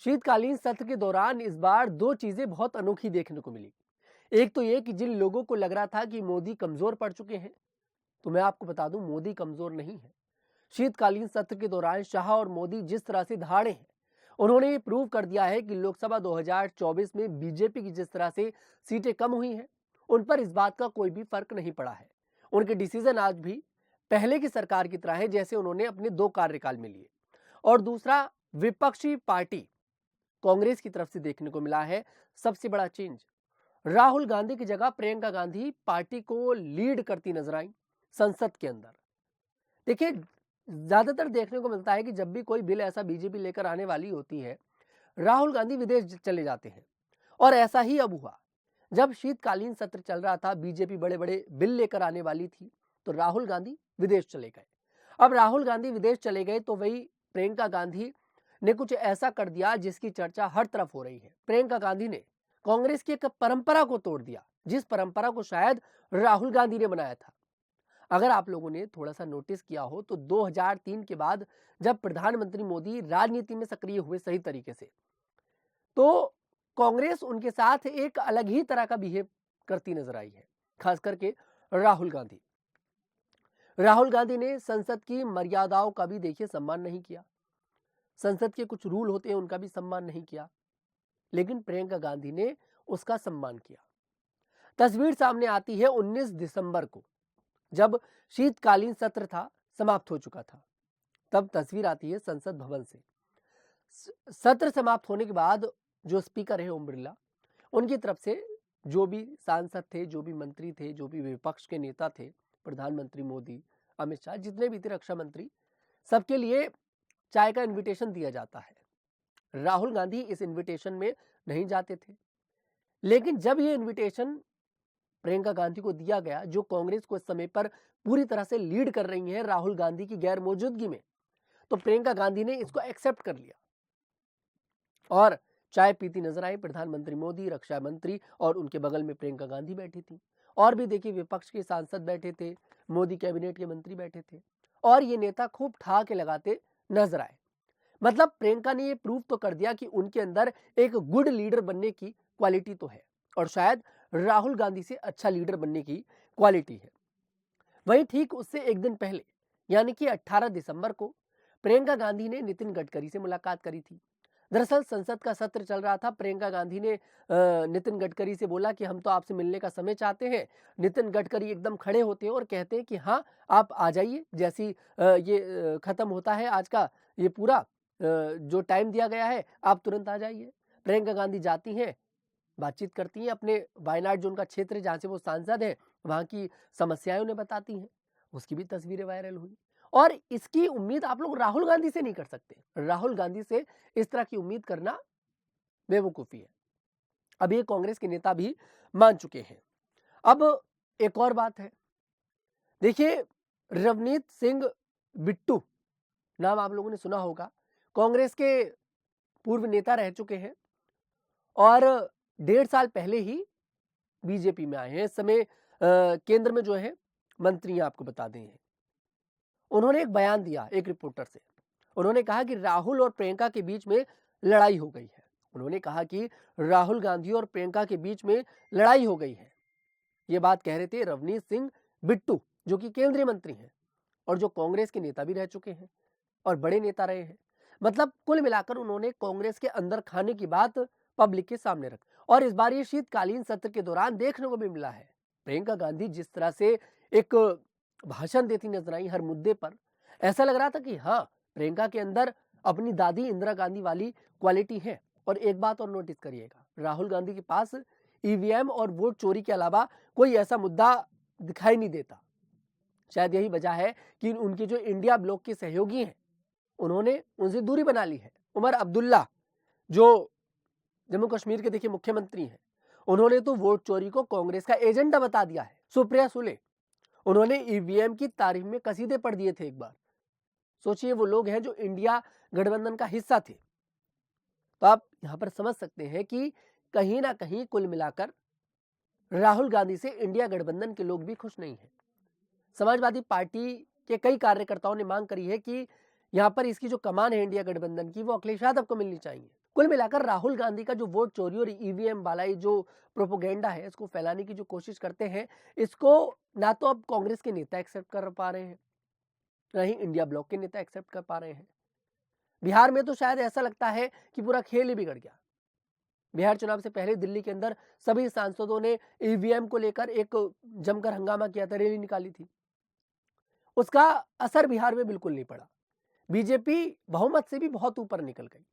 शीतकालीन सत्र के दौरान इस बार दो चीजें बहुत अनोखी देखने को मिली। एक तो ये कि जिन लोगों को लग रहा था कि मोदी कमजोर पड़ चुके हैं, तो मैं आपको बता दूं मोदी कमजोर नहीं है। शीतकालीन सत्र के दौरान शाह और मोदी जिस तरह से धाड़े हैं, उन्होंने ये प्रूव कर दिया है कि लोकसभा 2024 में बीजेपी की जिस तरह से सीटें कम हुई हैं, उन पर इस बात का कोई भी फर्क नहीं पड़ा है। उनके डिसीजन आज भी पहले की सरकार की तरह है जैसे उन्होंने अपने 2 कार्यकाल में लिए। और दूसरा, विपक्षी पार्टी कांग्रेस की तरफ से देखने को मिला है सबसे बड़ा चेंज। राहुल गांधी की जगह प्रियंका गांधी पार्टी को लीड करती नजर आई संसद के अंदर। देखिए, ज्यादातर देखने को मिलता है कि जब भी कोई बिल ऐसा बीजेपी लेकर आने वाली होती है, राहुल गांधी विदेश चले जाते हैं। और ऐसा ही अब हुआ। जब शीतकालीन सत्र चल रहा था, बीजेपी बड़े बड़े बिल लेकर आने वाली थी, तो राहुल गांधी विदेश चले गए। अब राहुल गांधी विदेश चले गए तो वही प्रियंका गांधी ने कुछ ऐसा कर दिया जिसकी चर्चा हर तरफ हो रही है। प्रियंका गांधी ने कांग्रेस की एक परंपरा को तोड़ दिया, जिस परंपरा को शायद राहुल गांधी ने बनाया था। अगर आप लोगों ने थोड़ा सा नोटिस किया हो तो 2003 के बाद जब प्रधानमंत्री मोदी राजनीति में सक्रिय हुए सही तरीके से, तो कांग्रेस उनके साथ एक अलग ही तरह का बिहेव करती नजर आई है। खास करके राहुल गांधी राहुल गांधी ने संसद की मर्यादाओं का भी देखिए सम्मान नहीं किया। संसद के कुछ रूल होते हैं उनका भी सम्मान नहीं किया, लेकिन प्रियंका गांधी ने उसका सम्मान किया। तस्वीर सामने आती है 19 दिसंबर को, जब शीतकालीन सत्र था, समाप्त हो चुका था। तब तस्वीर आती है संसद भवन से। सत्र समाप्त होने के बाद जो स्पीकर है ओम बिरला, उनकी तरफ से जो भी सांसद थे, जो भी मंत्री थे, जो भी विपक्ष के नेता थे, प्रधानमंत्री मोदी, अमित शाह, जितने भी थे, रक्षा मंत्री, सबके लिए चाय का इनविटेशन दिया जाता है। राहुल गांधी इस इनविटेशन में नहीं जाते थे, लेकिन जब ये इनविटेशन प्रियंका गांधी को दिया गया, जो कांग्रेस को इस समय पर पूरी तरह से लीड कर रही हैं राहुल गांधी की गैर मौजूदगी में, तो प्रियंका गांधी ने इसको एक्सेप्ट कर लिया और चाय पीती नजर आई। प्रधानमंत्री मोदी, रक्षा मंत्री और उनके बगल में प्रियंका गांधी बैठी थी। और भी देखिए विपक्ष के सांसद बैठे थे, मोदी कैबिनेट के मंत्री बैठे थे, और ये नेता खूब ठहाके लगाते नजर आए। मतलब प्रियंका ने ये प्रूव तो कर दिया कि उनके अंदर एक गुड लीडर बनने की क्वालिटी तो है, और शायद राहुल गांधी से अच्छा लीडर बनने की क्वालिटी है। वहीं ठीक उससे एक दिन पहले, यानी कि 18 दिसंबर को प्रियंका गांधी ने नितिन गडकरी से मुलाकात करी थी। दरअसल संसद का सत्र चल रहा था। प्रियंका गांधी ने नितिन गडकरी से बोला कि हम तो आपसे मिलने का समय चाहते हैं। नितिन गडकरी एकदम खड़े होते हैं और कहते हैं कि हाँ, आप आ जाइए। जैसी ये खत्म होता है आज का ये पूरा जो टाइम दिया गया है, आप तुरंत आ जाइए। प्रियंका गांधी जाती हैं, बातचीत करती हैं, अपने वायनाड जो उनका क्षेत्र है जहां से वो सांसद है, वहां की समस्याएं उन्हें बताती हैं। उसकी भी तस्वीरें वायरल हुई। और इसकी उम्मीद आप लोग राहुल गांधी से नहीं कर सकते। राहुल गांधी से इस तरह की उम्मीद करना बेवकूफी है। अब ये कांग्रेस के नेता भी मान चुके हैं। अब एक और बात है, देखिए, रवनीत सिंह बिट्टू नाम आप लोगों ने सुना होगा। कांग्रेस के पूर्व नेता रह चुके हैं और 1.5 साल पहले ही बीजेपी में आए हैं। इस समय केंद्र में जो है मंत्री हैं, आपको बता दें। उन्होंने एक बयान दिया एक रिपोर्टर से। उन्होंने कहा कि राहुल और प्रियंका के बीच में लड़ाई हो गई है। उन्होंने कहा कि राहुल गांधी और प्रियंका के बीच में लड़ाई हो गई है। ये बात कह रहे थे रवनीत सिंह बिट्टू, जो कि केंद्रीय मंत्री हैं और जो कांग्रेस के नेता भी रह चुके हैं और बड़े नेता रहे हैं। मतलब कुल मिलाकर उन्होंने कांग्रेस के अंदर खाने की बात पब्लिक के सामने रखी। और इस बार ये शीतकालीन सत्र के दौरान देखने को भी मिला है, प्रियंका गांधी जिस तरह से एक भाषण देती नजर आई हर मुद्दे पर, ऐसा लग रहा था कि हाँ, प्रियंका के अंदर अपनी दादी इंदिरा गांधी वाली क्वालिटी है। और एक बात और नोटिस करिएगा, राहुल गांधी के पास ईवीएम और वोट चोरी के अलावा कोई ऐसा मुद्दा दिखाई नहीं देता। शायद यही वजह है कि उनके जो इंडिया ब्लॉक के सहयोगी हैं, उन्होंने उनसे दूरी बना ली है। उमर अब्दुल्ला, जो जम्मू कश्मीर के देखिए मुख्यमंत्री हैं, उन्होंने तो वोट चोरी को कांग्रेस का एजेंडा बता दिया है। सुप्रिया सुले, उन्होंने ईवीएम की तारीफ में कसीदे पढ़ दिए थे एक बार। सोचिए, वो लोग हैं जो इंडिया गठबंधन का हिस्सा थे। तो आप यहां पर समझ सकते हैं कि कहीं ना कहीं कुल मिलाकर राहुल गांधी से इंडिया गठबंधन के लोग भी खुश नहीं हैं। समाजवादी पार्टी के कई कार्यकर्ताओं ने मांग करी है कि यहां पर इसकी जो कमान है इंडिया गठबंधन की, वो अखिलेश यादव को मिलनी चाहिए। कुल मिलाकर राहुल गांधी का जो वोट चोरी और ईवीएम वाला ये जो प्रोपोगेंडा है, इसको फैलाने की जो कोशिश करते हैं, इसको ना तो अब कांग्रेस के नेता एक्सेप्ट कर पा रहे हैं, ना ही इंडिया ब्लॉक के नेता एक्सेप्ट कर पा रहे हैं। बिहार में तो शायद ऐसा लगता है कि पूरा खेल ही बिगड़ गया। बिहार चुनाव से पहले दिल्ली के अंदर सभी सांसदों ने ईवीएम को लेकर एक जमकर हंगामा किया था, रैली निकाली थी। उसका असर बिहार में बिल्कुल नहीं पड़ा। बीजेपी बहुमत से भी बहुत ऊपर निकल गई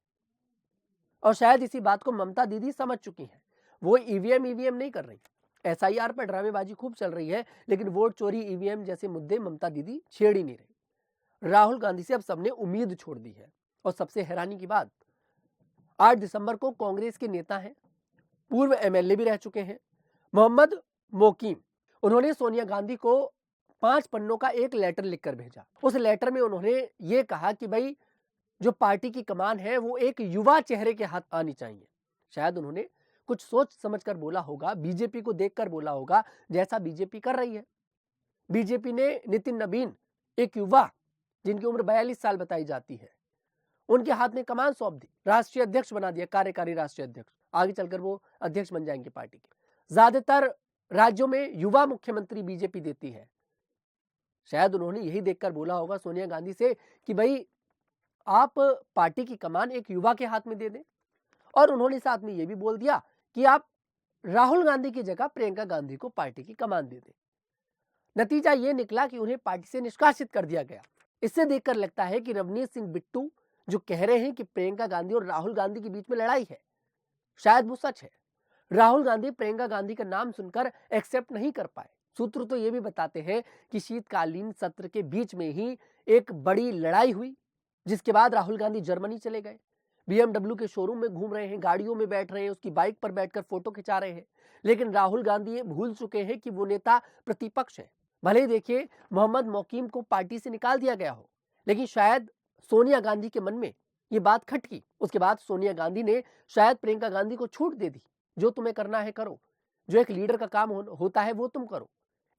और शायद इसी बात को ममता दीदी समझ चुकी हैं। वो ईवीएम नहीं कर रही, एसआईआर पर ड्रामेबाजी खूब चल रही है, लेकिन वोट चोरी, ईवीएम जैसे मुद्दे ममता दीदी छेड़ ही नहीं रही। राहुल गांधी से अब सबने उम्मीद छोड़ दी है। और सबसे हैरानी की बात, 8 दिसंबर को कांग्रेस के नेता हैं, पूर्व एमएलए भी रह चुके हैं, मोहम्मद मोकीम, उन्होंने सोनिया गांधी को 5 पन्नों का एक लेटर लिखकर भेजा। उस लेटर में उन्होंने ये कहा कि भाई जो पार्टी की कमान है वो एक युवा चेहरे के हाथ आनी चाहिए। शायद उन्होंने कुछ सोच समझकर बोला होगा, बीजेपी को देखकर बोला होगा, जैसा बीजेपी कर रही है। बीजेपी ने नितिन नबीन, एक युवा जिनकी उम्र 42 साल बताई जाती है, उनके हाथ में कमान सौंप दी, राष्ट्रीय अध्यक्ष बना दिया, कार्यकारी राष्ट्रीय अध्यक्ष। आगे चलकर वो अध्यक्ष बन जाएंगे पार्टी के। ज्यादातर राज्यों में युवा मुख्यमंत्री बीजेपी देती है। शायद उन्होंने यही देखकर बोला होगा सोनिया गांधी से कि भाई आप पार्टी की कमान एक युवा के हाथ में दे दें। और उन्होंने साथ में यह भी बोल दिया कि आप राहुल गांधी की जगह प्रियंका गांधी को पार्टी की कमान दे दें। नतीजा यह निकला कि उन्हें पार्टी से निष्कासित कर दिया गया। इससे देखकर लगता है कि रवनीत सिंह बिट्टू जो कह रहे हैं कि प्रियंका गांधी और राहुल गांधी के बीच में लड़ाई है, शायद वो सच है। राहुल गांधी प्रियंका गांधी का नाम सुनकर एक्सेप्ट नहीं कर पाए। सूत्र तो ये भी बताते हैं कि शीतकालीन सत्र के बीच में ही एक बड़ी लड़ाई हुई, जिसके बाद राहुल गांधी जर्मनी चले गए, बीएमडब्ल्यू के शोरूम में घूम रहे हैं, गाड़ियों में बैठ रहे हैं, उसकी बाइक पर बैठकर फोटो खिंचा रहे हैं। लेकिन राहुल गांधी ये भूल चुके हैं कि वो नेता प्रतिपक्ष है। भले ही देखिए मोहम्मद मोकीम को पार्टी से निकाल दिया गया हो, लेकिन शायद सोनिया गांधी के मन में ये बात खटकी। उसके बाद सोनिया गांधी ने शायद प्रियंका गांधी को छूट दे दी, जो तुम्हें करना है करो, जो एक लीडर का काम होता है वो तुम करो।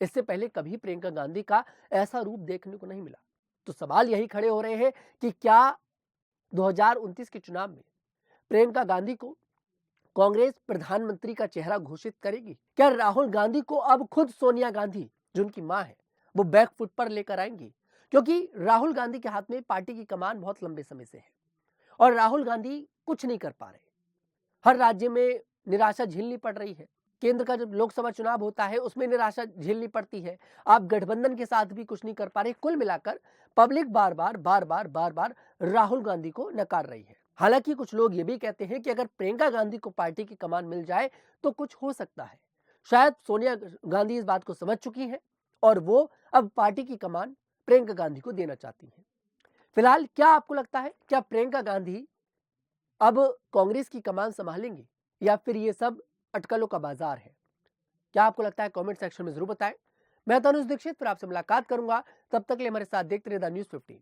इससे पहले कभी प्रियंका गांधी का ऐसा रूप देखने को नहीं मिला। तो सवाल यही खड़े हो रहे हैं कि क्या 2029 के चुनाव में प्रियंका गांधी को कांग्रेस प्रधानमंत्री का चेहरा घोषित करेगी? क्या राहुल गांधी को अब खुद सोनिया गांधी, जो उनकी मां है, वो बैक फुट पर लेकर आएंगी? क्योंकि राहुल गांधी के हाथ में पार्टी की कमान बहुत लंबे समय से है और राहुल गांधी कुछ नहीं कर पा रहे। हर राज्य में निराशा झेलनी पड़ रही है। केंद्र का जब लोकसभा चुनाव होता है उसमें निराशा झेलनी पड़ती है। आप गठबंधन के साथ भी कुछ नहीं कर पा रहे। कुल मिलाकर पब्लिक बार बार राहुल गांधी को नकार रही है। हालांकि कुछ लोग ये भी कहते हैं कि अगर प्रियंका गांधी को पार्टी की कमान मिल जाए तो कुछ हो सकता है। शायद सोनिया गांधी इस बात को समझ चुकी हैं और वो अब पार्टी की कमान प्रियंका गांधी को देना चाहती हैं। फिलहाल क्या आपको लगता है, क्या प्रियंका गांधी अब कांग्रेस की कमान संभालेंगी या फिर ये सब अटकलों का बाजार है? क्या आपको लगता है? कमेंट सेक्शन में जरूर बताएं। मैं तनुज दीक्षित फिर आपसे मुलाकात करूंगा। तब तक के लिए हमारे साथ देखते रहिए द न्यूज़ 15।